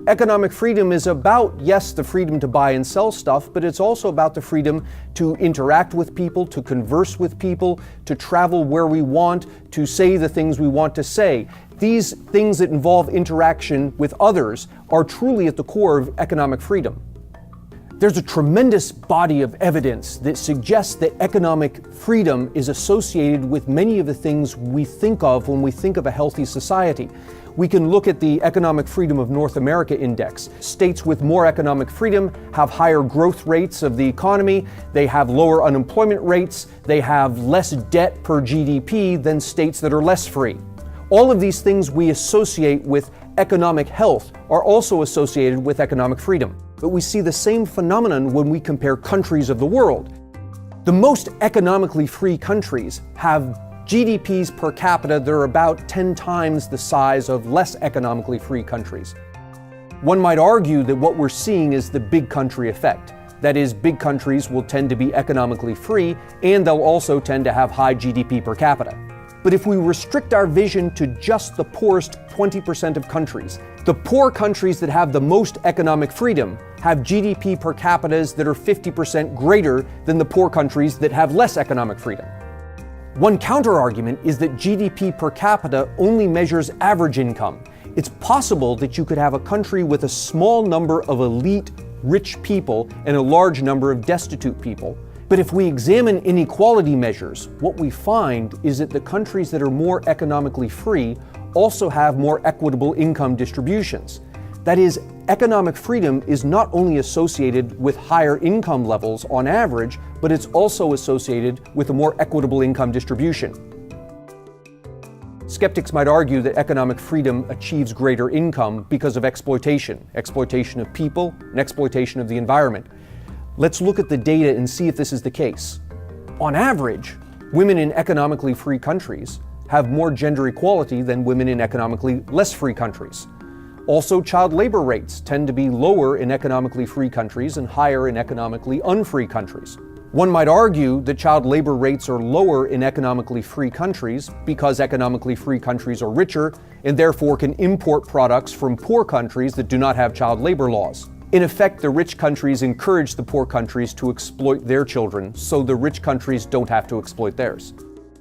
Economic freedom is about, yes, the freedom to buy and sell stuff, but it's also about the freedom to interact with people, to converse with people, to travel where we want, to say the things we want to say. These things that involve interaction with others are truly at the core of economic freedom. There's a tremendous body of evidence that suggests that economic freedom is associated with many of the things we think of when we think of a healthy society. We can look at the Economic Freedom of North America Index. States with more economic freedom have higher growth rates of the economy, they have lower unemployment rates, they have less debt per GDP than states that are less free. All of these things we associate with economic health are also associated with economic freedom. But we see the same phenomenon when we compare countries of the world. The most economically free countries have GDPs per capita that are about 10 times the size of less economically free countries. One might argue that what we're seeing is the big country effect. That is, big countries will tend to be economically free, and they'll also tend to have high GDP per capita. But if we restrict our vision to just the poorest 20% of countries, the poor countries that have the most economic freedom have GDP per capitas that are 50% greater than the poor countries that have less economic freedom. One counter-argument is that GDP per capita only measures average income. It's possible that you could have a country with a small number of elite, rich people and a large number of destitute people. But if we examine inequality measures, what we find is that the countries that are more economically free also have more equitable income distributions. That is, economic freedom is not only associated with higher income levels on average, but it's also associated with a more equitable income distribution. Skeptics might argue that economic freedom achieves greater income because of exploitation of people and exploitation of the environment. Let's look at the data and see if this is the case. On average, women in economically free countries have more gender equality than women in economically less free countries. Also, child labor rates tend to be lower in economically free countries and higher in economically unfree countries. One might argue that child labor rates are lower in economically free countries because economically free countries are richer and therefore can import products from poor countries that do not have child labor laws. In effect, the rich countries encourage the poor countries to exploit their children, so the rich countries don't have to exploit theirs.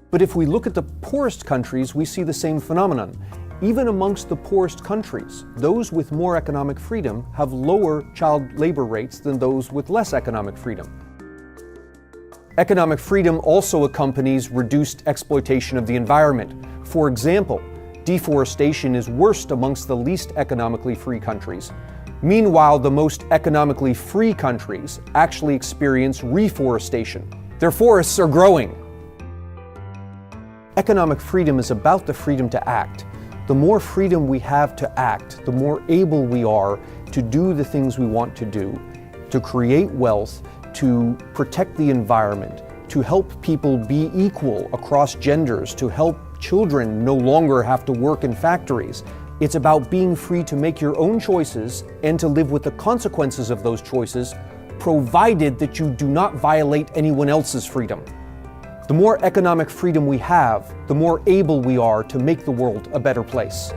But if we look at the poorest countries, we see the same phenomenon. Even amongst the poorest countries, those with more economic freedom have lower child labor rates than those with less economic freedom. Economic freedom also accompanies reduced exploitation of the environment. For example, deforestation is worst amongst the least economically free countries. Meanwhile, the most economically free countries actually experience reforestation. Their forests are growing. Economic freedom is about the freedom to act. The more freedom we have to act, the more able we are to do the things we want to do, to create wealth, to protect the environment, to help people be equal across genders, to help children no longer have to work in factories. It's about being free to make your own choices and to live with the consequences of those choices, provided that you do not violate anyone else's freedom. The more economic freedom we have, the more able we are to make the world a better place.